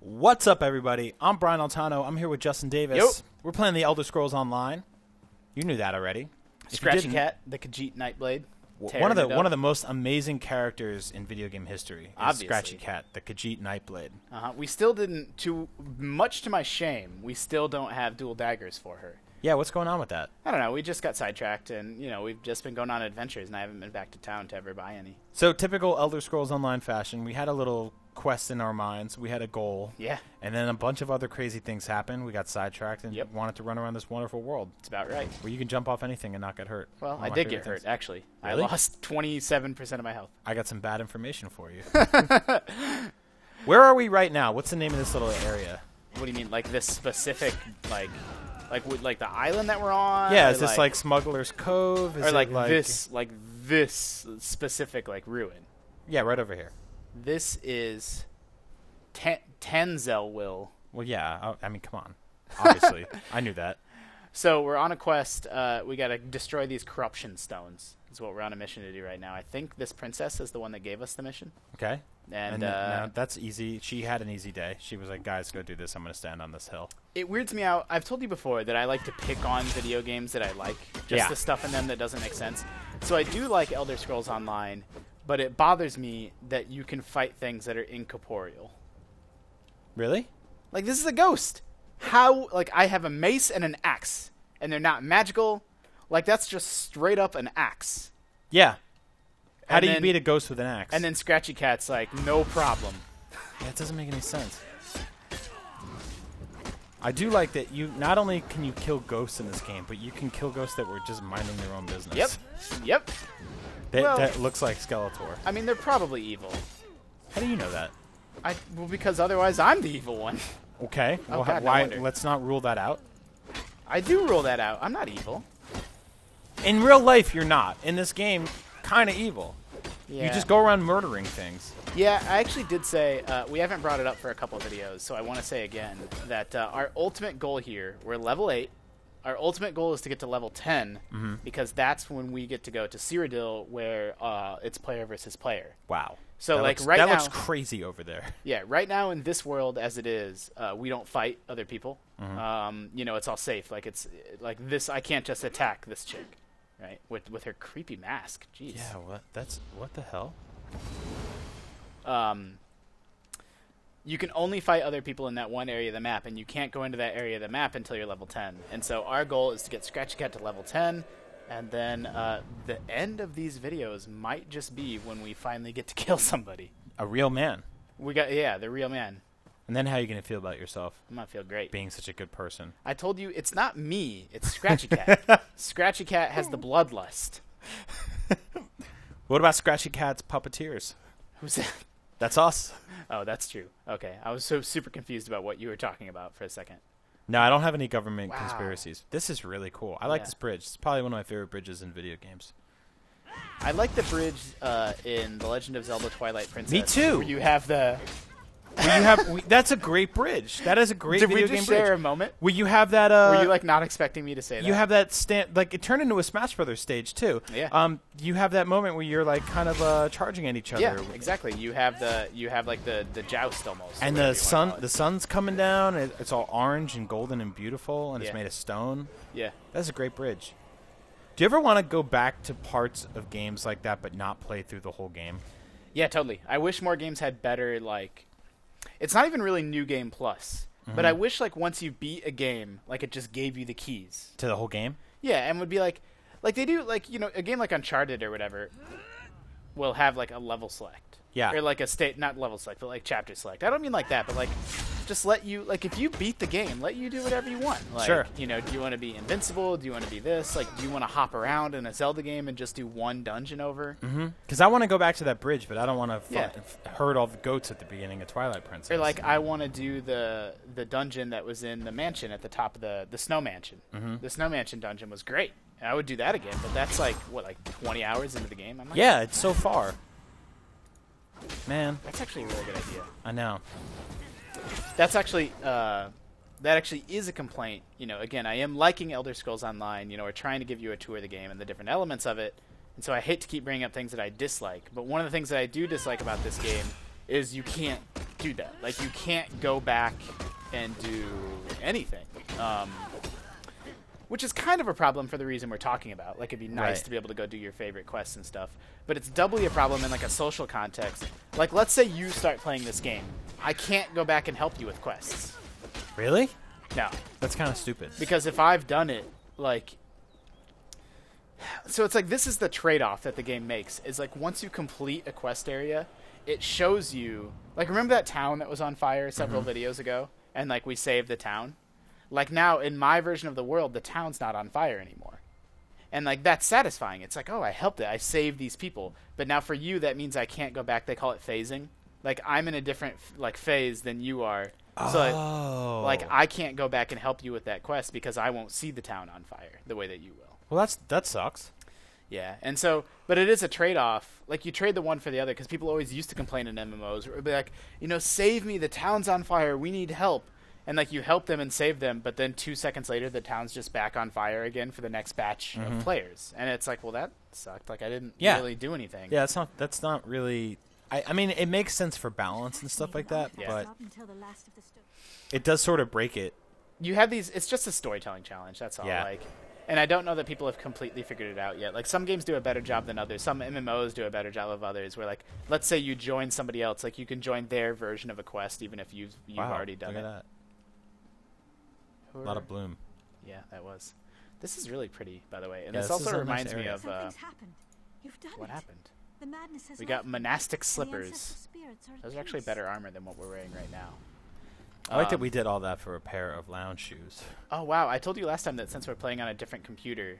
What's up, everybody? I'm Brian Altano. I'm here with Justin Davis. Yo. We're playing the Elder Scrolls Online. You knew that already. If you Scratchy didn't, Cat, the Khajiit Nightblade. one of the most amazing characters in video game history is Obviously. Scratchy Cat, the Khajiit Nightblade. We still didn't, too much to my shame, we still don't have dual daggers for her. Yeah, what's going on with that? I don't know, we just got sidetracked, and, we've just been going on adventures, and I haven't been back to town to ever buy any. So, typical Elder Scrolls Online fashion, we had a little quest in our minds. We had a goal. Yeah. And then a bunch of other crazy things happened. We got sidetracked and Yep. wanted to run around this wonderful world That's about right. where you can jump off anything and not get hurt. Well, One I of my did favorite get hurt, things. actually. Really? I lost 27% of my health. I got some bad information for you. Where are we right now? What's the name of this little area? What do you mean, like this specific, like the island that we're on? Yeah, or is this like Smuggler's Cove? Is or it like this specific, ruin? Yeah, right over here. This is Tamriel. Well, yeah. I mean, come on. Obviously, I knew that. So we're on a quest. We got to destroy these corruption stones. Is what we're on a mission to do right now. I think this princess is the one that gave us the mission. Okay. And now that's easy. She had an easy day. She was like, "Guys, go do this. I'm going to stand on this hill." it weirds me out. I've told you before that I like to pick on video games that I like. Just the stuff in them that doesn't make sense. So I do like Elder Scrolls Online, but it bothers me that you can fight things that are incorporeal. Really? Like, this is a ghost. How, I have a mace and an axe, and they're not magical. Like, that's just straight up an axe. Yeah. How And do you then- beat a ghost with an axe? And then Scratchy Cat's like, no problem. That doesn't make any sense. I do like that you not only can you kill ghosts in this game, but you can kill ghosts that were just minding their own business. Yep. That looks like Skeletor. I mean, they're probably evil. How do you know that? Well, because otherwise I'm the evil one. Okay. Oh, Well, God, no why? wonder. Let's not rule that out. I do rule that out. I'm not evil. In real life, you're not. In this game, kind of evil. Yeah. You just go around murdering things. Yeah, I actually did say, we haven't brought it up for a couple of videos, so I want to say again that our ultimate goal here, we're level 8. Our ultimate goal is to get to level 10, because that's when we get to go to Cyrodiil, where it's player versus player. Wow. So, that now... looks crazy over there. Yeah, right now in this world as it is, we don't fight other people. It's all safe. Like, it's like this, I can't just attack this chick, right? With her creepy mask. Jeez. Yeah, what the hell? You can only fight other people in that one area of the map, and you can't go into that area of the map until you're level 10. And so our goal is to get Scratchy Cat to level 10, and then the end of these videos might just be when we finally get to kill somebody. A real man. The real man. And then how are you going to feel about yourself? I'm gonna feel great. Being such a good person. I told you, it's not me, it's Scratchy Cat. Scratchy Cat has the bloodlust. What about Scratchy Cat's puppeteers? Who's that? That's us. Oh, that's true. Okay, I was so super confused about what you were talking about for a second. No, I don't have any government Wow. conspiracies. This is really cool. I like Yeah. this bridge. It's probably one of my favorite bridges in video games. I like the bridge in The Legend of Zelda Twilight Princess. Me too. Where you have the... That's a great bridge. That is a great Did video we game just bridge. share a moment? Where you have that Were you not expecting me to say that? you have that it turned into a Smash Brothers stage too. Yeah. You have that moment where you're kind of charging at each other. Yeah, exactly. You have the joust almost. And or whatever the you wanna call it. sun's coming down. It's all orange and golden and beautiful, and it's Yeah. made of stone. Yeah. That's a great bridge. Do you ever want to go back to parts of games like that, but not play through the whole game? Yeah, totally. I wish more games had better, it's not even really New Game Plus, but I wish, once you beat a game, it just gave you the keys. To the whole game? Yeah, and would be like they do, a game like Uncharted or whatever will have, a level select. Yeah. Or, a state, not level select, but, chapter select. I don't mean like that, but, just let you, if you beat the game, let you do whatever you want. Sure. Do you want to be invincible? Do you want to be this? Do you want to hop around in a Zelda game and just do one dungeon over? Mm-hmm. Because I want to go back to that bridge, but I don't want to Yeah. herd all the goats at the beginning of Twilight Princess. Or, I want to do the dungeon that was in the mansion at the top of the snow mansion. The snow mansion dungeon was great. And I would do that again, but that's, 20 hours into the game? I'm not Yeah, it's so far. Man, That's actually a really good idea. I know. That's actually that actually is a complaint. Again, I am liking Elder Scrolls Online. We're trying to give you a tour of the game and the different elements of it. And so I hate to keep bringing up things that I dislike. But one of the things that I do dislike about this game is you can't do that. Like, you can't go back and do anything. Which is kind of a problem for the reason we're talking about. Like, it'd be nice Right. to be able to go do your favorite quests and stuff. But it's doubly a problem in, like, a social context. Like, let's say you start playing this game. I can't go back and help you with quests. Really? No. That's kind of stupid. Because if I've done it, like... So it's like, this is the trade-off that the game makes. Is like, once you complete a quest area, it shows you... Like, remember that town that was on fire several videos ago? And, like, we saved the town? Like, now, in my version of the world, the town's not on fire anymore. And, like, that's satisfying. It's like, oh, I helped it. I saved these people. But now for you, that means I can't go back. They call it phasing. Like, I'm in a different, like, phase than you are. So, like, I can't go back and help you with that quest because I won't see the town on fire the way that you will. Well, that sucks. Yeah, and so, but it is a trade-off. Like, you trade the one for the other because people always used to complain in MMOs. It would be like, you know, save me, the town's on fire, we need help. And, like, you help them and save them, but then 2 seconds later, the town's just back on fire again for the next batch of players. And it's like, well, that sucked. Like, I didn't really do anything. Yeah, that's not really... I mean, it makes sense for balance and stuff like that, but it does sort of break it. You have these... It's just a storytelling challenge, that's all. Yeah. Like, and I don't know that people have completely figured it out yet. Like, some games do a better job than others. Some MMOs do a better job of others, where, like, let's say you join somebody else. Like, you can join their version of a quest, even if you've already done look it. at that. A lot of bloom. Yeah, that was. This is really pretty, by the way. And Yeah, this this is also a nice reminds me area. of Something's happened. You've done what it. happened. The madness has We got left. monastic The slippers. ancestral spirits are at Those are actually peace. better armor than what we're wearing right now. I like that we did all that for a pair of lounge shoes. Oh, wow. I told you last time that since we're playing on a different computer,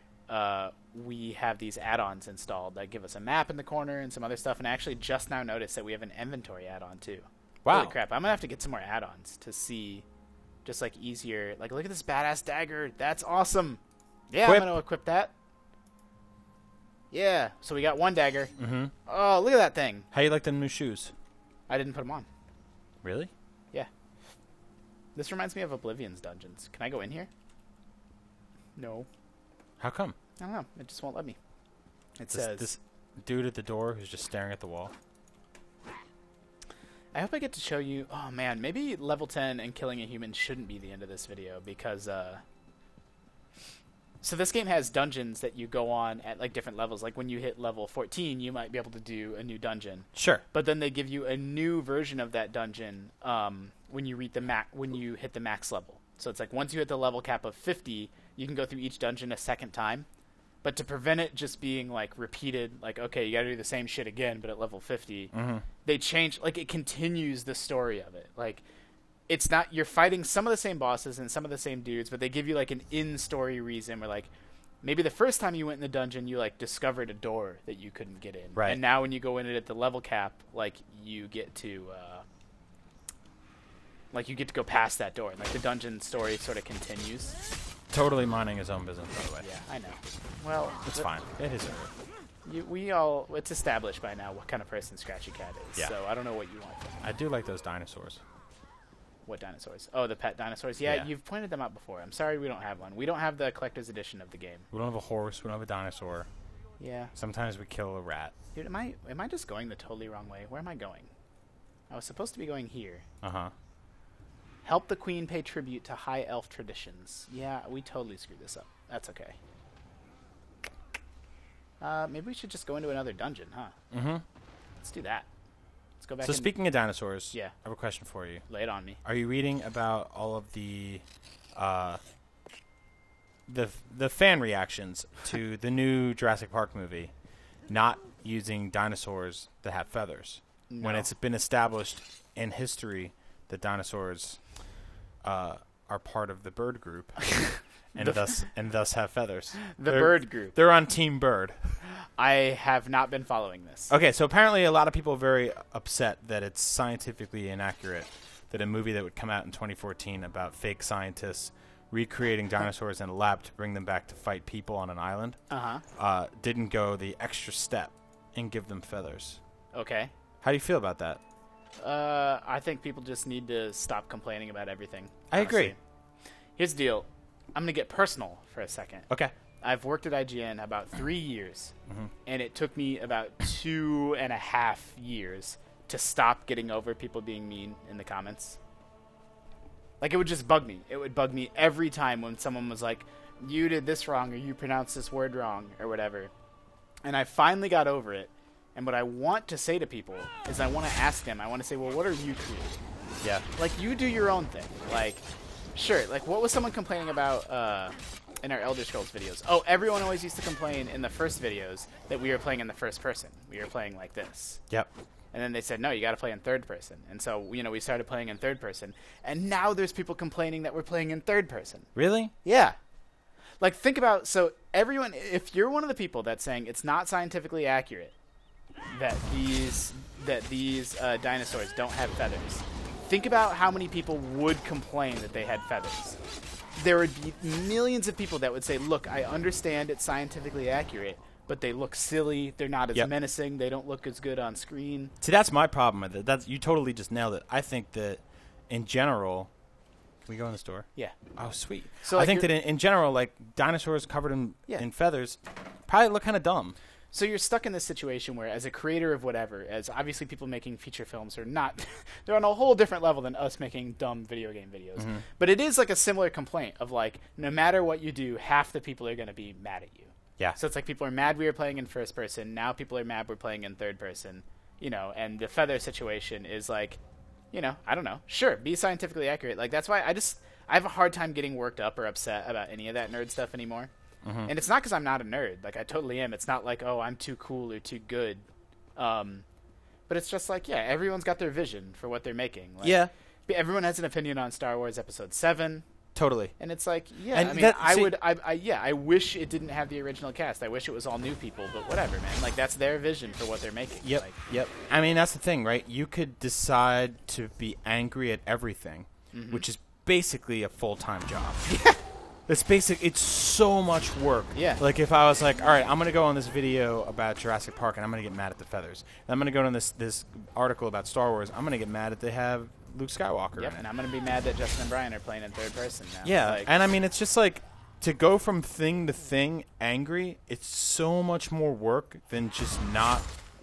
we have these add-ons installed that give us a map in the corner and some other stuff. And I actually just now noticed that we have an inventory add-on, too. Wow. Holy crap. I'm going to have to get some more add-ons to see just, like, easier. Like, look at this badass dagger. That's awesome. Yeah, Equip. I'm going to equip that. Yeah. So we got one dagger. Mm-hmm. Oh, look at that thing. How you like them new shoes? I didn't put them on. Really? Yeah. This reminds me of Oblivion's dungeons. Can I go in here? No. How come? I don't know. It just won't let me. It This, says... this dude at the door who's just staring at the wall. I hope I get to show you... Oh, man. Maybe level 10 and killing a human shouldn't be the end of this video because... So this game has dungeons that you go on at, like, different levels. Like, when you hit level 14, you might be able to do a new dungeon. Sure. But then they give you a new version of that dungeon when you hit the max level. So it's like once you hit the level cap of 50, you can go through each dungeon a second time. But to prevent it just being like repeated, like, okay, you got to do the same shit again, but at level 50, they change, like, it continues the story of it. Like, it's not, you're fighting some of the same bosses and some of the same dudes, but they give you like an in-story reason where, like, maybe the first time you went in the dungeon, you, like, discovered a door that you couldn't get in. Right. And now when you go in it at the level cap, like, you get to go past that door. And, like, the dungeon story sort of continues. Totally minding his own business, by the way. Yeah, I know. Well, It's fine. It is over. It's established by now what kind of person Scratchy Cat is. Yeah. So I don't know what you want from me. I do like those dinosaurs. What dinosaurs? Oh, the pet dinosaurs. Yeah, Yeah. you've pointed them out before. I'm sorry we don't have one. We don't have the collector's edition of the game. We don't have a horse. We don't have a dinosaur. Yeah. Sometimes we kill a rat. Dude, am I just going the totally wrong way? Where am I going? I was supposed to be going here. Uh-huh. Help the queen pay tribute to high elf traditions. Yeah, we totally screwed this up. That's okay. Maybe we should just go into another dungeon, huh? Mm-hmm. Let's do that. Let's go back. So speaking of dinosaurs, Yeah. I have a question for you. Lay it on me. Are you reading about all of the fan reactions to the new Jurassic Park movie not using dinosaurs that have feathers? When No. it's been established in history that dinosaurs are part of the bird group and thus have feathers. The bird group. They're on Team Bird. I have not been following this. Okay, so apparently a lot of people are very upset that it's scientifically inaccurate that a movie that would come out in 2014 about fake scientists recreating dinosaurs in a lab to bring them back to fight people on an island didn't go the extra step and give them feathers. Okay. How do you feel about that? I think people just need to stop complaining about everything. I agree. honestly. Here's the deal. I'm going to get personal for a second. Okay. I've worked at IGN about 3 years, and it took me about 2.5 years to stop getting over people being mean in the comments. Like, it would just bug me. It would bug me every time when someone was like, you did this wrong, or you pronounced this word wrong, or whatever. And I finally got over it. And what I want to say to people is I want to ask them, I want to say, well, what are you creating? Yeah. Like, you do your own thing. Like, sure, like, what was someone complaining about in our Elder Scrolls videos? Oh, everyone always used to complain in the first videos that we were playing in the first person. We were playing like this. Yep. And then they said, no, you got to play in third person. And so, you know, we started playing in third person. And now there's people complaining that we're playing in third person. Really? Yeah. Like, think about, so everyone, if you're one of the people that's saying it's not scientifically accurate that these dinosaurs don't have feathers, think about how many people would complain that they had feathers. There would be millions of people that would say, look, I understand it's scientifically accurate, but they look silly. They're not as menacing. They don't look as good on screen. See, that's my problem with it. That's, you totally just nailed it. I think that in general, can we go in the store? Yeah. Oh, sweet. So I like think that in general, like dinosaurs covered in feathers probably look kind of dumb. So you're stuck in this situation where, as a creator of whatever, as obviously people making feature films are not, they're on a whole different level than us making dumb video game videos. Mm-hmm. But it is like a similar complaint of like, no matter what you do, half the people are going to be mad at you. Yeah. So it's like people are mad we were playing in first person. Now people are mad we're playing in third person. You know, and the feather situation is like, you know, I don't know. Sure, be scientifically accurate. Like, that's why I have a hard time getting worked up or upset about any of that nerd stuff anymore. Mm-hmm. And it's not because I'm not a nerd. Like, I totally am. It's not like, oh, I'm too cool or too good. But it's just like, yeah, everyone's got their vision for what they're making. Like, yeah. Everyone has an opinion on Star Wars Episode 7. Totally. And it's like, yeah, and I mean, I wish it didn't have the original cast. I wish it was all new people, but whatever, man. Like, that's their vision for what they're making. Yep, like, yep. I mean, that's the thing, right? You could decide to be angry at everything, which is basically a full-time job. Yeah. It's basic. It's so much work. Yeah. Like, if I was like, all right, I'm going to go on this video about Jurassic Park, and I'm going to get mad at the feathers. And I'm going to go on this article about Star Wars. I'm going to get mad that they have Luke Skywalker in it. And I'm going to be mad that Justin and Brian are playing in third person now. Yeah, like, and I mean, it's just like, to go from thing to thing angry, it's so much more work than just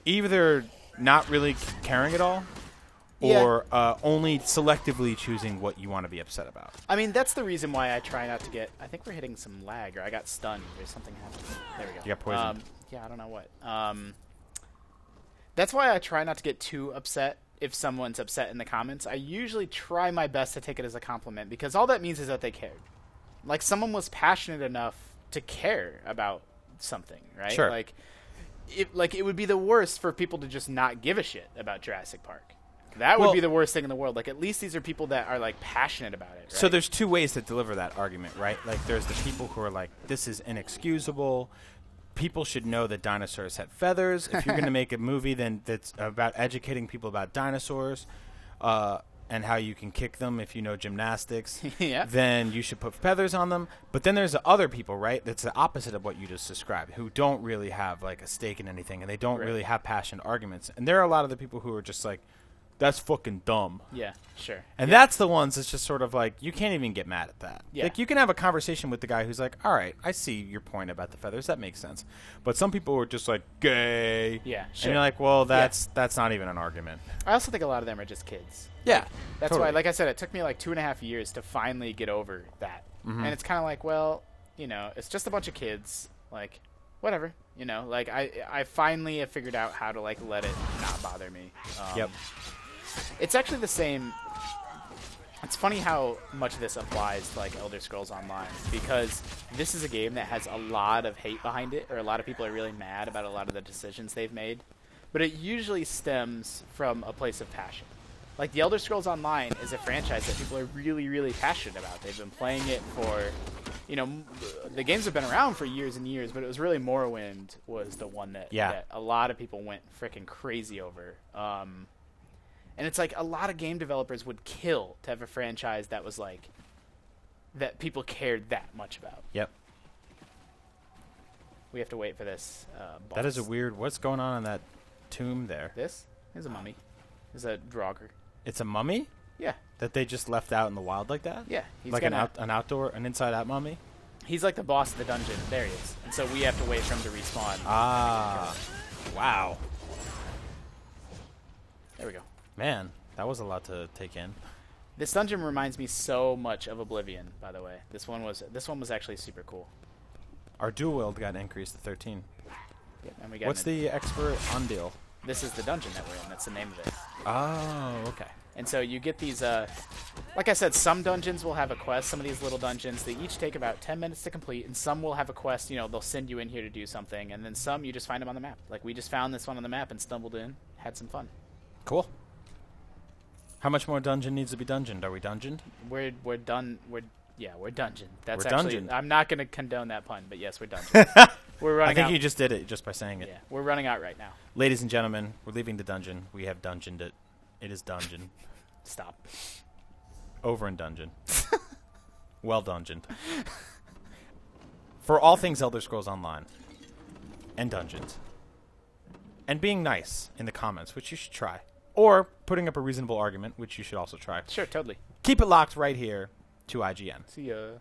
either not really caring at all, or only selectively choosing what you want to be upset about. I mean, that's the reason why I try not to get... I think we're hitting some lag, or I got stunned. There's something happening. There we go. You got poisoned. Yeah, I don't know what. That's why I try not to get too upset if someone's upset in the comments. I usually try my best to take it as a compliment, because all that means is that they cared. Like, someone was passionate enough to care about something, right? Sure. Like, it would be the worst for people to just not give a shit about Jurassic Park. That would be the worst thing in the world. Like, at least these are people that are, like, passionate about it, right? So there's two ways to deliver that argument, right? Like, there's the people who are like, this is inexcusable. People should know that dinosaurs have feathers. If you're going to make a movie that's about educating people about dinosaurs and how you can kick them if you know gymnastics, then you should put feathers on them. But then there's the other people, right? That's the opposite of what you just described, who don't really have, like, a stake in anything, and they don't really have passionate arguments. And there are a lot of the people who are just like, that's fucking dumb. Yeah, sure. And that's the ones that's just sort of like, you can't even get mad at that. Yeah. Like, you can have a conversation with the guy who's like, all right, I see your point about the feathers. That makes sense. But some people are just like, gay. Yeah, sure. And you're like, well, that's not even an argument. I also think a lot of them are just kids. Yeah. That's totally. why, like I said, it took me like 2.5 years to finally get over that. Mm-hmm. And it's kind of like, well, you know, it's just a bunch of kids. Like, whatever. You know, like, I finally have figured out how to, like, let it not bother me. Yep. It's actually the same. It's funny how much of this applies to, like, Elder Scrolls Online, because this is a game that has a lot of hate behind it, or a lot of people are really mad about a lot of the decisions they've made. But it usually stems from a place of passion. Like, the Elder Scrolls Online is a franchise that people are really, really passionate about. They've been playing it for, you know, the games have been around for years and years, but it was really Morrowind was the one that a lot of people went freaking crazy over. And it's like a lot of game developers would kill to have a franchise that was like, that people cared that much about. Yep. We have to wait for this boss. That is a weird, what's going on in that tomb there? This is a mummy. It's a Draugr. It's a mummy? Yeah. That they just left out in the wild like that? Yeah. He's like an inside-out mummy? He's like the boss of the dungeon. There he is. And so we have to wait for him to respawn. Ah. Wow. There we go. Man, that was a lot to take in. This dungeon reminds me so much of Oblivion, by the way. This one was actually super cool. Our dual wield got increased to 13. Yep, and we got What's the expert on deal? This is the dungeon that we're in. That's the name of it. Oh, okay. And so you get these, like I said, some dungeons will have a quest. Some of these little dungeons, they each take about 10 minutes to complete, and some will have a quest. You know, they'll send you in here to do something, and then some you just find them on the map. Like we just found this one on the map and stumbled in, had some fun. Cool. How much more dungeon needs to be dungeoned? Are we dungeoned? We're done. We're dungeon. That's We're actually. dungeoned. I'm not going to condone that pun, but yes, we're dungeon. We're running I think out. you just did it just by saying it. Yeah, we're running out right now. Ladies and gentlemen, we're leaving the dungeon. We have dungeoned it. It is dungeon. Stop. Over in dungeon. Well dungeoned. For all things Elder Scrolls Online and dungeons, and being nice in the comments, which you should try, or putting up a reasonable argument, which you should also try. Sure, totally. Keep it locked right here to IGN. See ya.